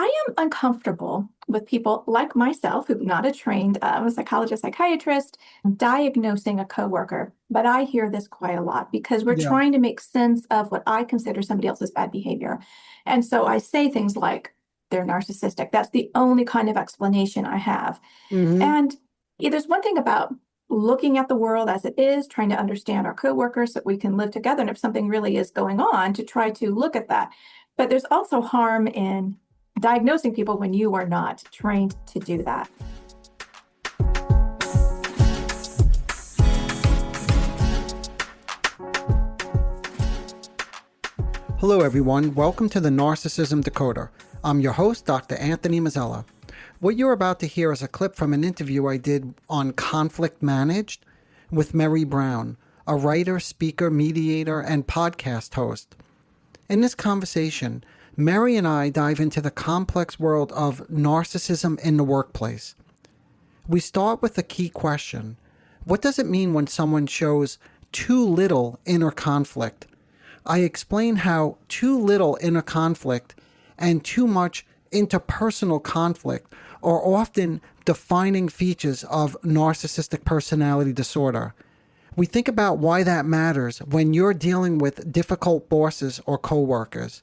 I am uncomfortable with people like myself, who's not a trained psychologist, psychiatrist, diagnosing a coworker. But I hear this quite a lot because we're Yeah. trying to make sense of what I consider somebody else's bad behavior. And so I say things like, they're narcissistic. That's the only kind of explanation I have. hmm And there's one thing about looking at the world as it is, trying to understand our coworkers so that we can live together. And if something really is going on, to try to look at that. But there's also harm in diagnosing people when you are not trained to do that. Hello, everyone. Welcome to the Narcissism Decoder. I'm your host, Dr. Anthony Mazzella. What you're about to hear is a clip from an interview I did on Conflict Managed with Mary Brown, a writer, speaker, mediator, and podcast host. In this conversation, Mary and I dive into the complex world of narcissism in the workplace. We start with a key question. What does it mean when someone shows too little inner conflict? I explain how too little inner conflict and too much interpersonal conflict are often defining features of narcissistic personality disorder. We think about why that matters when you're dealing with difficult bosses or coworkers.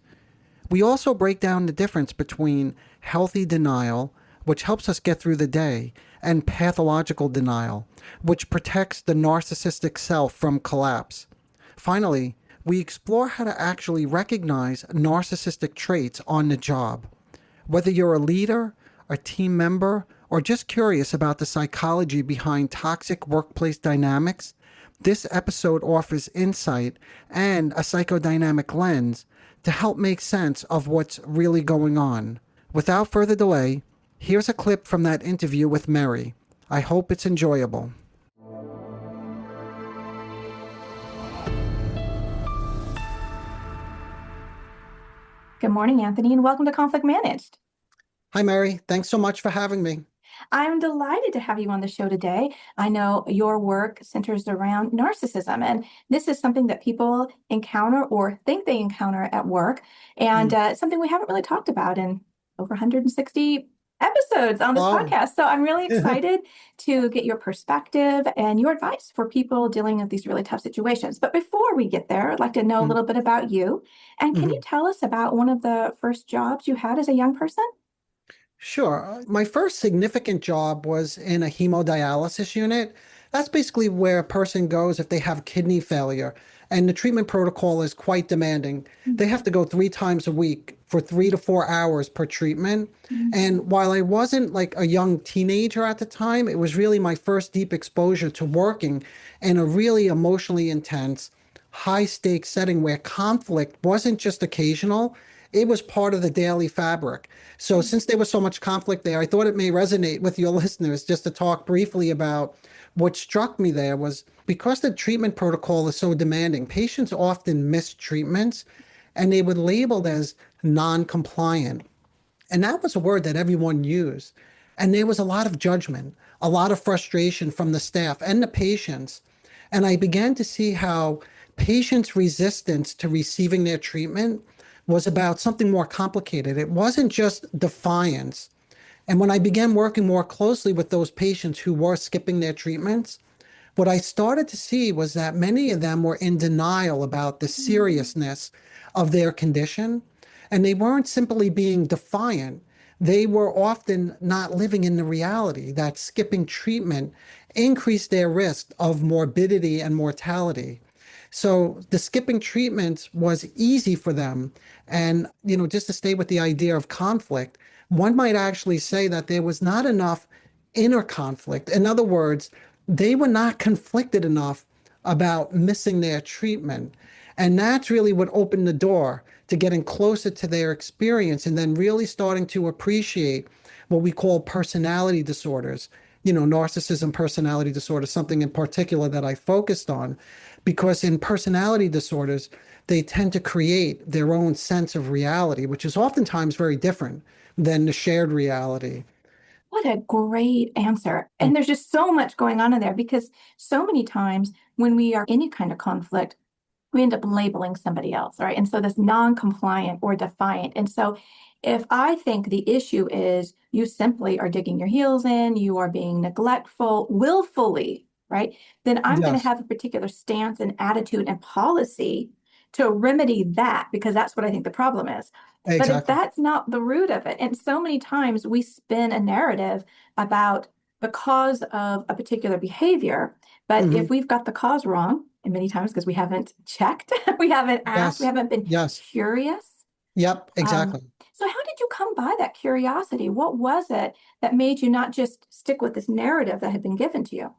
We also break down the difference between healthy denial, which helps us get through the day, and pathological denial, which protects the narcissistic self from collapse. Finally, we explore how to actually recognize narcissistic traits on the job. Whether you're a leader, a team member, or just curious about the psychology behind toxic workplace dynamics, this episode offers insight and a psychodynamic lens to help make sense of what's really going on. Without further delay, here's a clip from that interview with Mary. I hope it's enjoyable. Good morning, Anthony, and welcome to Conflict Managed. Hi, Mary. Thanks so much for having me. I'm delighted to have you on the show today. I know your work centers around narcissism, and this is something that people encounter or think they encounter at work, and something we haven't really talked about in over 160 episodes on this Oh, podcast. So I'm really excited to get your perspective and your advice for people dealing with these really tough situations. But before we get there, I'd like to know a little bit about you. And can you Mhm. tell us about one of the first jobs you had as a young person? Sure. My first significant job was in a hemodialysis unit. That's basically where a person goes if they have kidney failure. And the treatment protocol is quite demanding. They have to go 3 times a week for 3 to 4 hours per treatment. And while I wasn't like a young teenager at the time, it was really my first deep exposure to working in a really emotionally intense, high stakes setting where conflict wasn't just occasional, it was part of the daily fabric. So since there was so much conflict there, I thought it may resonate with your listeners just to talk briefly about what struck me there was because the treatment protocol is so demanding, patients often miss treatments and they were labeled as non-compliant. And that was a word that everyone used. And there was a lot of judgment, a lot of frustration from the staff and the patients. And I began to see how patients' resistance to receiving their treatment was about something more complicated. It wasn't just defiance. And when I began working more closely with those patients who were skipping their treatments, what I started to see was that many of them were in denial about the seriousness of their condition. And they weren't simply being defiant. They were often not living in the reality that skipping treatment increased their risk of morbidity and mortality. So the skipping treatments was easy for them. And, just to stay with the idea of conflict, one might actually say that there was not enough inner conflict. In other words, they were not conflicted enough about missing their treatment. And that's really what opened the door to getting closer to their experience and then really starting to appreciate what we call personality disorders. Narcissism personality disorder, something in particular that I focused on, because in personality disorders, they tend to create their own sense of reality, which is oftentimes very different than the shared reality. What a great answer. And there's just so much going on in there because so many times when we are in any kind of conflict, we end up labeling somebody else, right? And so this non-compliant or defiant. And so If I think the issue is you simply are digging your heels in, you are being neglectful willfully, right? Then I'm going to Yes, have a particular stance and attitude and policy to remedy that because that's what I think the problem is. But if exactly. that's not the root of it, and so many times we spin a narrative about the cause of a particular behavior, but if Hmm. we've got the cause wrong, and many times because we haven't checked, we haven't asked, we Yes, haven't been yes, curious. yep, Um, exactly. so how did you come by that curiosity? What was it that made you not just stick with this narrative that had been given to you?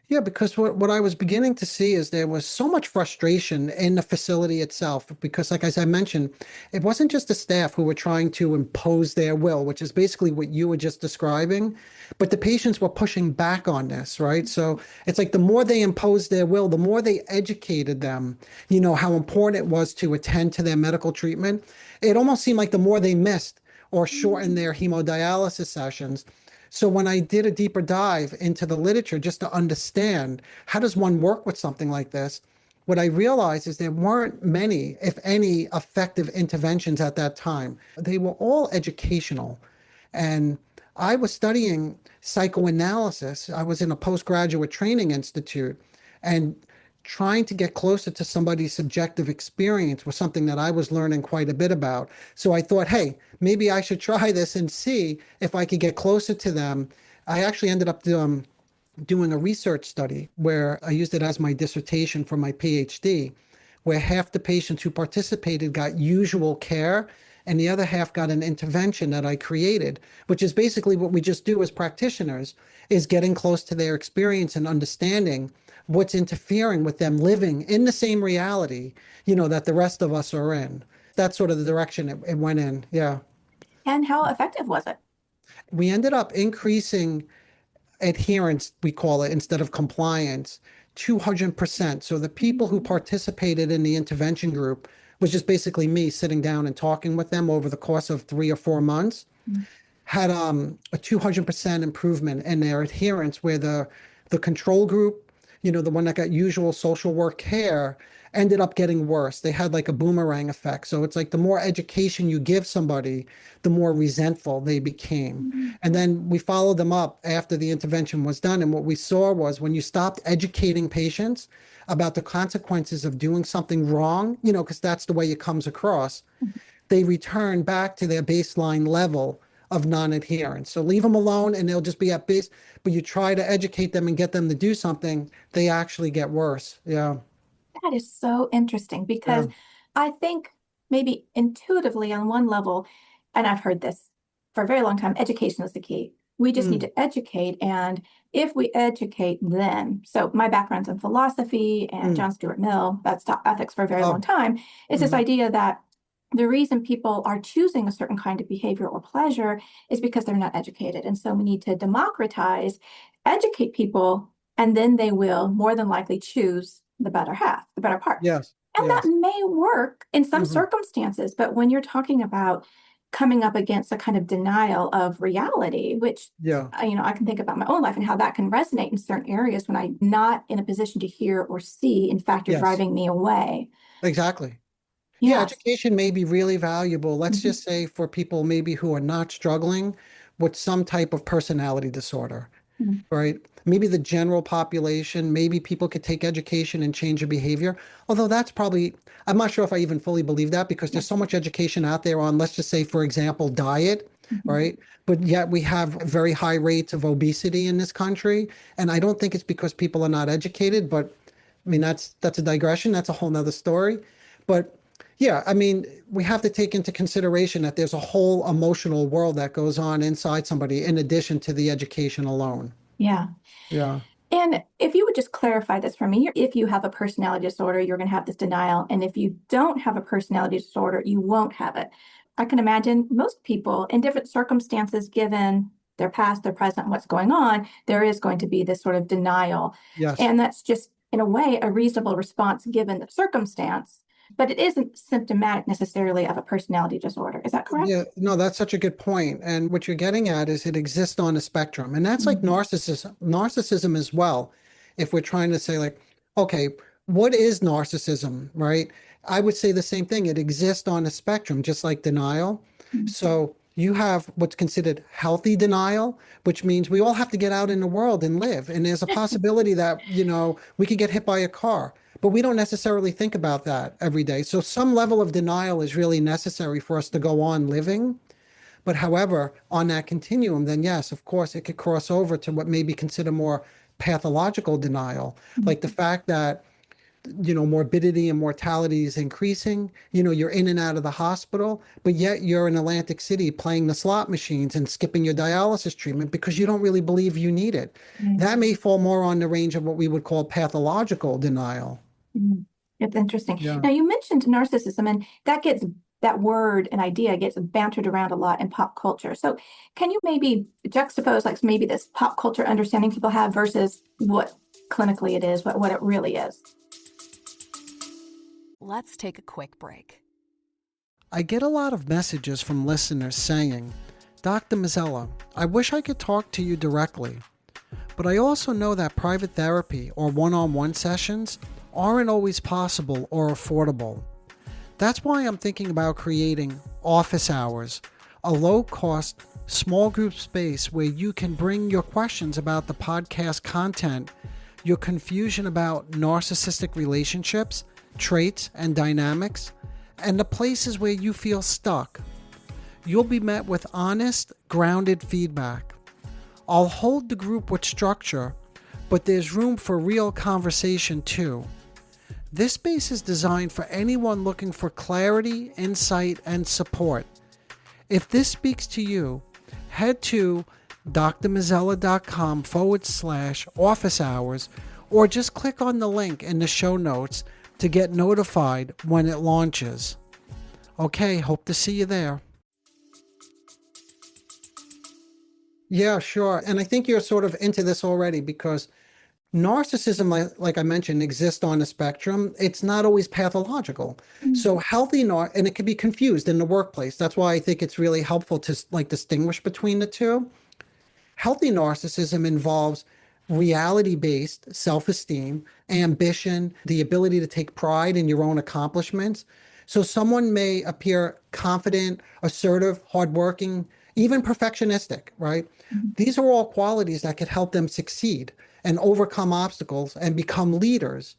Yeah, because what I was beginning to see is there was so much frustration in the facility itself. Because, like as I mentioned, it wasn't just the staff who were trying to impose their will, which is basically what you were just describing, but the patients were pushing back on this, right? So it's like the more they imposed their will, the more they educated them, how important it was to attend to their medical treatment. It almost seemed like the more they missed or shortened their hemodialysis sessions. So when I did a deeper dive into the literature just to understand how does one work with something like this, what I realized is there weren't many, if any, effective interventions at that time. They were all educational. And I was studying psychoanalysis. I was in a postgraduate training institute, and trying to get closer to somebody's subjective experience was something that I was learning quite a bit about. So I thought, hey, maybe I should try this and see if I could get closer to them. I actually ended up doing a research study where I used it as my dissertation for my PhD, where half the patients who participated got usual care and the other half got an intervention that I created, which is basically what we just do as practitioners, is getting close to their experience and understanding what's interfering with them living in the same reality, that the rest of us are in. That's sort of the direction it went in. Yeah. And how effective was it? We ended up increasing adherence, we call it, instead of compliance, 200%. So the people who participated in the intervention group was just basically me sitting down and talking with them over the course of 3 or 4 months, had a 200% improvement in their adherence, where the control group, the one that got usual social work care, ended up getting worse. They had like a boomerang effect. So it's like the more education you give somebody, the more resentful they became. And then we followed them up after the intervention was done. And what we saw was when you stopped educating patients about the consequences of doing something wrong, because that's the way it comes across, they return back to their baseline level of non-adherence. So leave them alone and they'll just be at base. But you try to educate them and get them to do something, they actually get worse. Yeah. That is so interesting Yeah. because I think maybe intuitively on one level, and I've heard this for a very long time, education is the key. We just need Mm, to educate. And if we educate them, so my background's in philosophy and mm. John Stuart Mill, that's taught ethics for a very long Oh, time, is this mhm. idea that the reason people are choosing a certain kind of behavior or pleasure is because they're not educated. And so we need to democratize, educate people, and then they will more than likely choose the better half, the better part. Yes. And that Yes. may work in some Hmm. circumstances, but when you're talking about coming up against a kind of denial of reality, which Yeah. I can think about my own life and how that can resonate in certain areas when I'm not in a position to hear or see. In fact, you're Yes. driving me away. Exactly. Yeah, Yes. education may be really valuable. Let's Mhm. just say for people maybe who are not struggling with some type of personality disorder, Mhm. right? Maybe the general population, maybe people could take education and change their behavior. Although that's probably, I'm not sure if I even fully believe that because Yeah. there's so much education out there on, let's just say, for example, diet, Mhm. right? But yet we have very high rates of obesity in this country. And I don't think it's because people are not educated, but I mean, that's a digression. That's a whole nother story. But yeah, I mean, we have to take into consideration that there's a whole emotional world that goes on inside somebody in addition to the education alone. Yeah. Yeah. And if you would just clarify this for me, if you have a personality disorder, you're going to have this denial. And if you don't have a personality disorder, you won't have it. I can imagine most people in different circumstances, given their past, their present, what's going on, there is going to be this sort of denial. Yes. And that's just, in a way, a reasonable response given the circumstance, but it isn't symptomatic necessarily of a personality disorder. Is that correct? Yeah, no, that's such a good point. And what you're getting at is it exists on a spectrum. And that's like Mhm. narcissism as well. If we're trying to say like, okay, what is narcissism, right? I would say the same thing. It exists on a spectrum, just like denial. So you have what's considered healthy denial, which means we all have to get out in the world and live. And there's a possibility that, we could get hit by a car, but we don't necessarily think about that every day. So some level of denial is really necessary for us to go on living. But however, on that continuum, then yes, of course, it could cross over to what may be considered more pathological denial, like the fact that morbidity and mortality is increasing. You're in and out of the hospital, but yet you're in Atlantic City playing the slot machines and skipping your dialysis treatment because you don't really believe you need it. That may fall more on the range of what we would call pathological denial. Mhm. It's interesting. Yeah. Now, you mentioned narcissism, and that word and idea gets bantered around a lot in pop culture. So, can you maybe juxtapose, like maybe this pop culture understanding people have versus what clinically it is, what it really is? Let's take a quick break. I get a lot of messages from listeners saying, Dr. Mazzella, I wish I could talk to you directly, but I also know that private therapy or one-on-one sessions aren't always possible or affordable. That's why I'm thinking about creating office hours, a low-cost, small group space where you can bring your questions about the podcast content, your confusion about narcissistic relationships, traits, and dynamics, and the places where you feel stuck. You'll be met with honest, grounded feedback. I'll hold the group with structure, but there's room for real conversation too. This space is designed for anyone looking for clarity, insight, and support. If this speaks to you, head to drmazzella.com/office hours or just click on the link in the show notes to get notified when it launches. Okay, hope to see you there. Yeah, sure. And I think you're sort of into this already because narcissism, like I mentioned, exists on a spectrum. It's not always pathological. So healthy and it can be confused in the workplace. That's why I think it's really helpful to distinguish between the two. Healthy narcissism involves reality-based self-esteem, ambition, the ability to take pride in your own accomplishments. So someone may appear confident, assertive, hardworking, even perfectionistic, right? These are all qualities that could help them succeed and overcome obstacles and become leaders.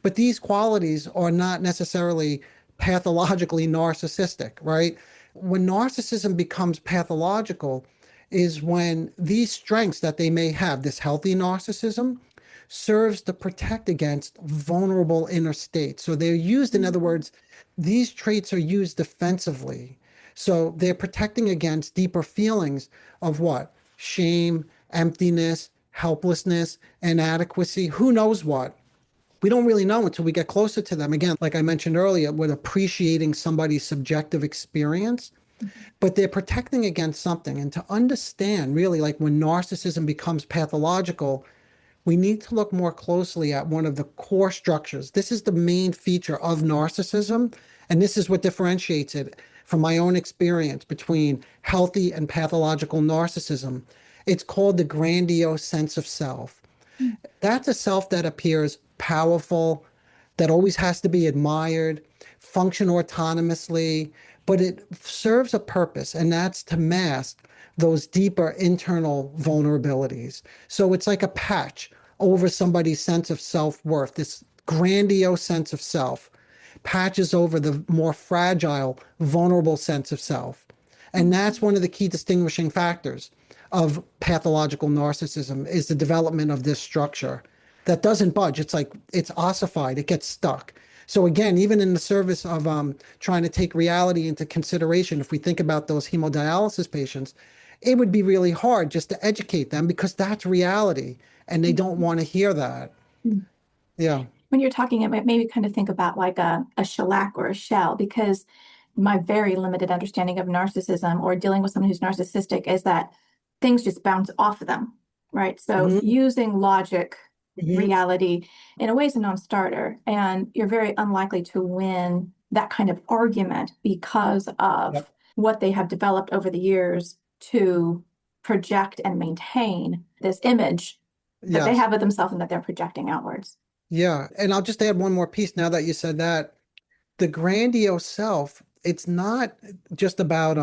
But these qualities are not necessarily pathologically narcissistic, right? When narcissism becomes pathological is when these strengths that they may have, this healthy narcissism, serves to protect against vulnerable inner states. So they're used, in other words, these traits are used defensively. So they're protecting against deeper feelings of what? Shame, emptiness, helplessness, inadequacy, who knows what. We don't really know until we get closer to them. Again, like I mentioned earlier, with appreciating somebody's subjective experience, but they're protecting against something. And to understand really, like when narcissism becomes pathological, we need to look more closely at one of the core structures. This is the main feature of narcissism, and this is what differentiates it from my own experience between healthy and pathological narcissism. It's called the grandiose sense of self. That's a self that appears powerful, that always has to be admired, function autonomously, but it serves a purpose, and that's to mask those deeper internal vulnerabilities. So it's like a patch over somebody's sense of self-worth, this grandiose sense of self patches over the more fragile, vulnerable sense of self. And that's one of the key distinguishing factors of pathological narcissism is the development of this structure that doesn't budge. It's like it's ossified, it gets stuck. So again, even in the service of trying to take reality into consideration, if we think about those hemodialysis patients, it would be really hard just to educate them because that's reality and they don't want to hear that. Yeah. When you're talking, it might maybe kind of think about like a shellac or a shell, because my very limited understanding of narcissism or dealing with someone who's narcissistic is that things just bounce off of them, right? So using logic, reality, in a way is a non-starter, and you're very unlikely to win that kind of argument because of what they have developed over the years to project and maintain this image that they have of themselves and that they're projecting outwards. Yeah. And I'll just add one more piece now that you said that. The grandiose self it's not just about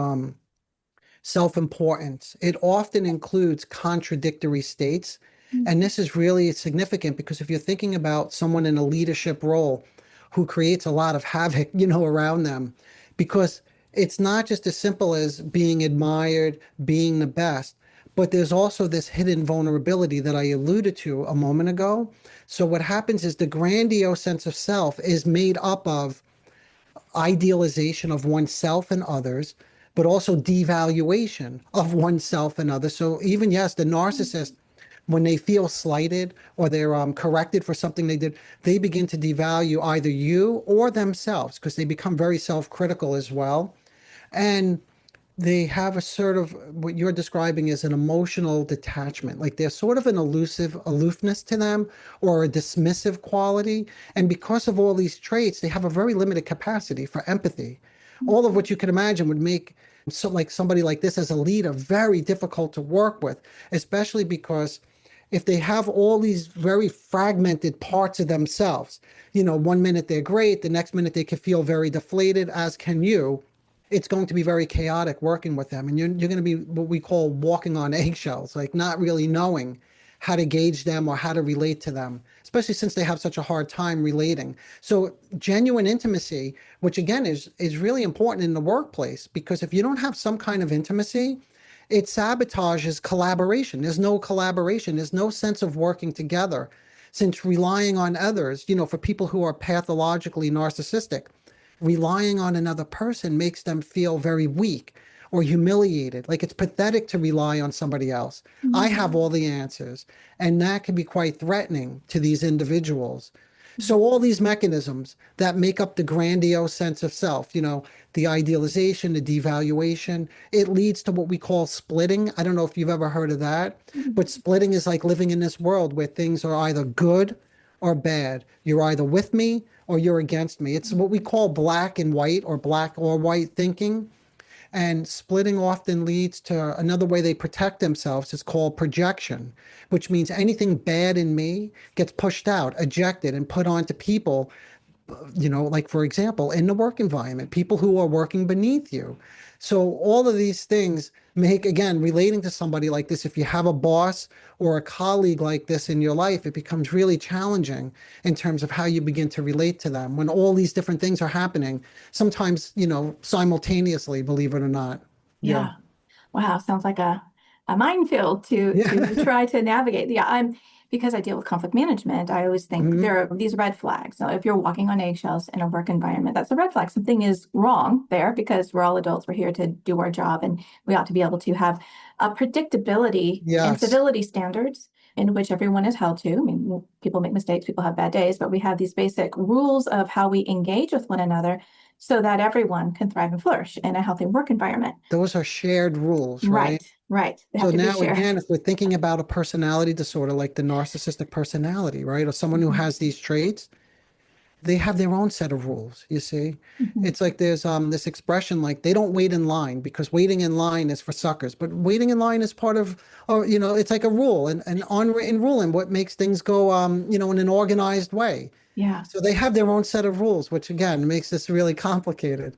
self-importance. It often includes contradictory states. And this is really significant because if you're thinking about someone in a leadership role who creates a lot of havoc, around them, because it's not just as simple as being admired, being the best, but there's also this hidden vulnerability that I alluded to a moment ago. So what happens is the grandiose sense of self is made up of idealization of oneself and others, but also devaluation of oneself and others. So even, yes, the narcissist, when they feel slighted or they're corrected for something they did, they begin to devalue either you or themselves because they become very self-critical as well. And they have a sort of what you're describing as an emotional detachment. Like there's sort of an elusive aloofness to them or a dismissive quality. And because of all these traits, they have a very limited capacity for empathy. All of what you can imagine would make like somebody like this as a leader very difficult to work with, especially because if they have all these very fragmented parts of themselves, one minute they're great, the next minute they can feel very deflated, as can you. It's going to be very chaotic working with them. And you're going to be what we call walking on eggshells, like not really knowing how to gauge them or how to relate to them, especially since they have such a hard time relating. So genuine intimacy, which again is really important in the workplace, because if you don't have some kind of intimacy, it sabotages collaboration. There's no collaboration. There's no sense of working together, since relying on others, for people who are pathologically narcissistic, relying on another person makes them feel very weak or humiliated. Like it's pathetic to rely on somebody else. I have all the answers. And that can be quite threatening to these individuals. So all these mechanisms that make up the grandiose sense of self, the idealization, the devaluation, it leads to what we call splitting. I don't know if you've ever heard of that, but splitting is like living in this world where things are either good or bad. You're either with me or you're against me. It's what we call black and white or black or white thinking. And splitting often leads to another way they protect themselves is called projection, which means anything bad in me gets pushed out, ejected, and put onto people, like for example, in the work environment, people who are working beneath you. So all of these things make, again, relating to somebody like this, if you have a boss or a colleague like this in your life, it becomes really challenging in terms of how you begin to relate to them when all these different things are happening, sometimes, simultaneously, believe it or not. Yeah. Yeah. Wow. Sounds like a minefield to Yeah. try to navigate. Yeah. Because I deal with conflict management, I always think Mhm. there are these red flags. So if you're walking on eggshells in a work environment, that's a red flag. Something is wrong there because we're all adults. We're here to do our job, and we ought to be able to have a predictability and Yes. civility standards in which everyone is held to. I mean, people make mistakes, people have bad days, but we have these basic rules of how we engage with one another so that everyone can thrive and flourish in a healthy work environment. Those are shared rules, right? Right, right. They have So to be now shared. again, if we're thinking about a personality disorder like the narcissistic personality, right? Or someone who Mhm, has these traits, they have their own set of rules, you see. mhm. It's like there's this expression like they don't wait in line because waiting in line is for suckers, but waiting in line is part of, or it's like a rule, an unwritten rule, and what makes things go in an organized way. Yeah. So they have their own set of rules, which again makes this really complicated.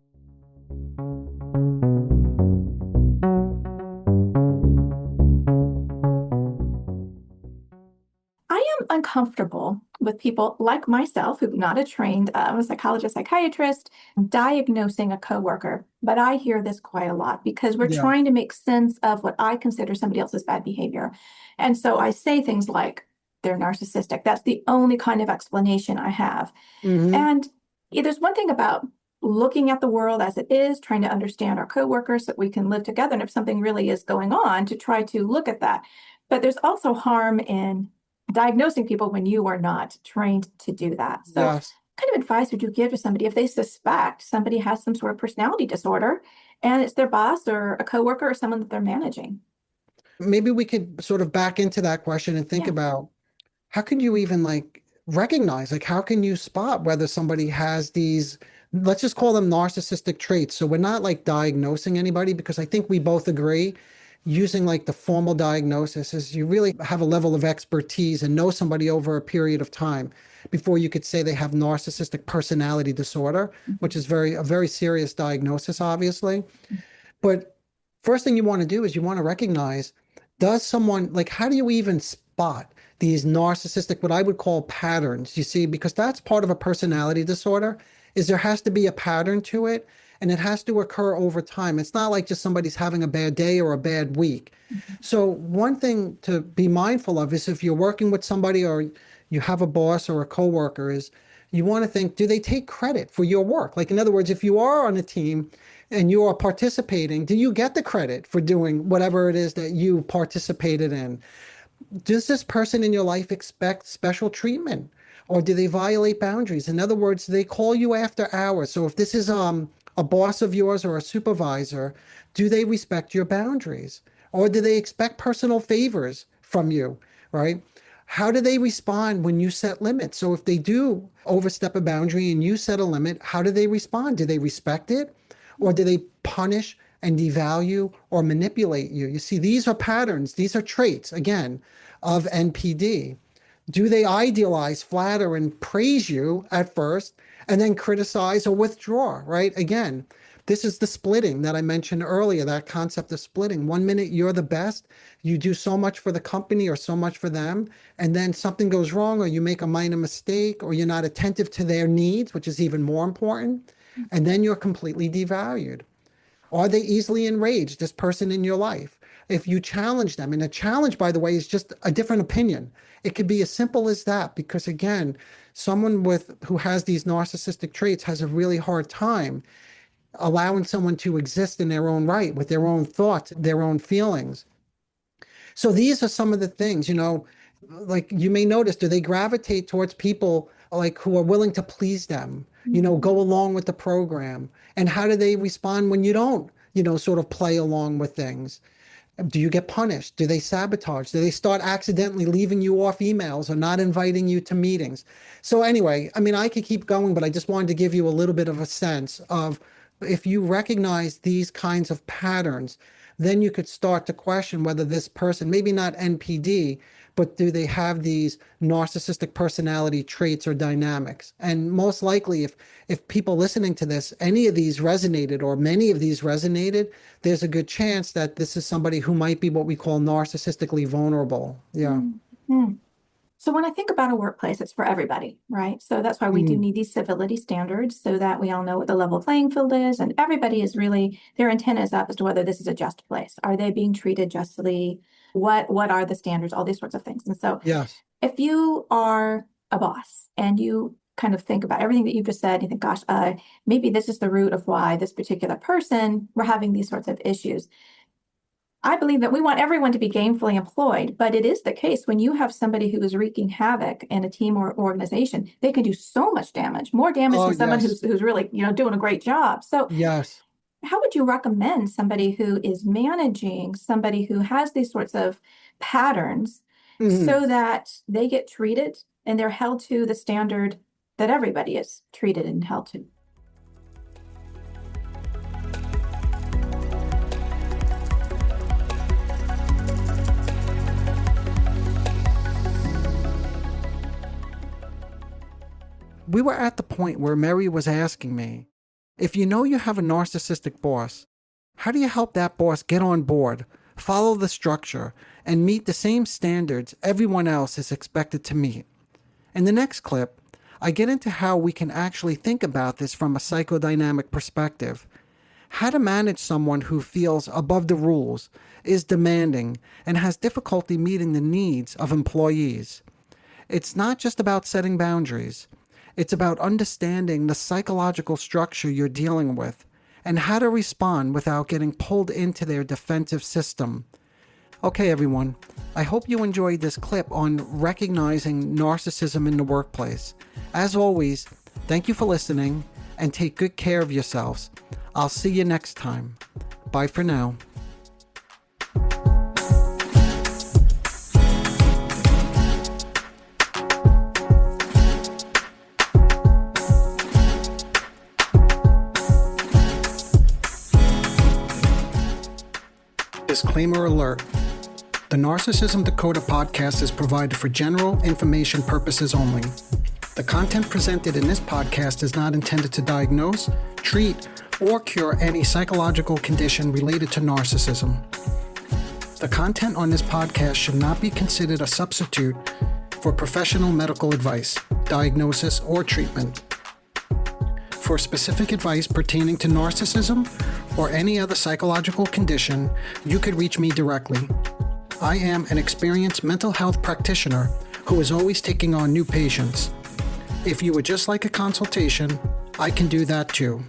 I am uncomfortable with people like myself, who's not a trained psychologist, psychiatrist, diagnosing a coworker. But I hear this quite a lot because we're Yeah. trying to make sense of what I consider somebody else's bad behavior. And so I say things like, they're narcissistic. That's the only kind of explanation I have. Hmm. And there's one thing about looking at the world as it is, trying to understand our coworkers so that we can live together. And if something really is going on, to try to look at that. But there's also harm in diagnosing people when you are not trained to do that. So, what Yes. kind of advice would you give to somebody if they suspect somebody has some sort of personality disorder and it's their boss or a coworker or someone that they're managing? Maybe we could sort of back into that question and think Yeah. about how can you even like recognize, like how can you spot whether somebody has these, let's just call them narcissistic traits. So we're not like diagnosing anybody because I think we both agree using like the formal diagnosis is you really have a level of expertise and know somebody over a period of time before you could say they have narcissistic personality disorder, which is a very serious diagnosis, obviously. But first thing you want to do is you want to recognize, does someone, like, how do you even spot these narcissistic, what I would call patterns, you see, because that's part of a personality disorder, is there has to be a pattern to it, and it has to occur over time. It's not like just somebody's having a bad day or a bad week. So one thing to be mindful of is if you're working with somebody or you have a boss or a coworker, is you want to think, do they take credit for your work? Like, in other words, if you are on a team and you are participating, do you get the credit for doing whatever it is that you participated in? Does this person in your life expect special treatment, or do they violate boundaries? In other words, they call you after hours. So if this is a boss of yours or a supervisor, do they respect your boundaries, or do they expect personal favors from you, right? How do they respond when you set limits? So if they do overstep a boundary and you set a limit, how do they respond? Do they respect it, or do they punish and devalue or manipulate you? You see, these are patterns, these are traits, again, of NPD. Do they idealize, flatter, and praise you at first, and then criticize or withdraw, right? Again, this is the splitting that I mentioned earlier, that concept of splitting. One minute you're the best, you do so much for the company or so much for them, and then something goes wrong, or you make a minor mistake, or you're not attentive to their needs, which is even more important, and then you're completely devalued. Are they easily enraged, this person in your life? If you challenge them, and a challenge, by the way, is just a different opinion. It could be as simple as that, because again, someone who has these narcissistic traits has a really hard time allowing someone to exist in their own right, with their own thoughts, their own feelings. So these are some of the things, like you may notice, do they gravitate towards people like who are willing to please them, go along with the program? And how do they respond when you don't, sort of play along with things? Do you get punished? Do they sabotage? Do they start accidentally leaving you off emails or not inviting you to meetings? So anyway, I mean, I could keep going, but I just wanted to give you a little bit of a sense of, if you recognize these kinds of patterns, then you could start to question whether this person, maybe not NPD, but do they have these narcissistic personality traits or dynamics? And most likely, if people listening to this, any of these resonated or many of these resonated, there's a good chance that this is somebody who might be what we call narcissistically vulnerable. Yeah. Mm-hmm. So when I think about a workplace, it's for everybody, right? So that's why we do need these civility standards, so that we all know what the level playing field is, and everybody is really, their antenna is up as to whether this is a just place. Are they being treated justly? What are the standards? All these sorts of things. And so Yes. if you are a boss and you kind of think about everything that you've just said, you think, gosh, maybe this is the root of why this particular person, we're having these sorts of issues. I believe that we want everyone to be gainfully employed, but it is the case when you have somebody who is wreaking havoc in a team or organization, they can do so much damage, more damage than someone who's really, doing a great job. So yes. How would you recommend somebody who is managing somebody who has these sorts of patterns so that they get treated and they're held to the standard that everybody is treated and held to? We were at the point where Mary was asking me, if you know you have a narcissistic boss, how do you help that boss get on board, follow the structure, and meet the same standards everyone else is expected to meet? In the next clip, I get into how we can actually think about this from a psychodynamic perspective. How to manage someone who feels above the rules, is demanding, and has difficulty meeting the needs of employees. It's not just about setting boundaries. It's about understanding the psychological structure you're dealing with and how to respond without getting pulled into their defensive system. Okay, everyone, I hope you enjoyed this clip on recognizing narcissism in the workplace. As always, thank you for listening and take good care of yourselves. I'll see you next time. Bye for now. Disclaimer alert. The Narcissism Decoder podcast is provided for general information purposes only. The content presented in this podcast is not intended to diagnose, treat, or cure any psychological condition related to narcissism. The content on this podcast should not be considered a substitute for professional medical advice, diagnosis, or treatment. For specific advice pertaining to narcissism or any other psychological condition, you could reach me directly. I am an experienced mental health practitioner who is always taking on new patients. If you would just like a consultation, I can do that too.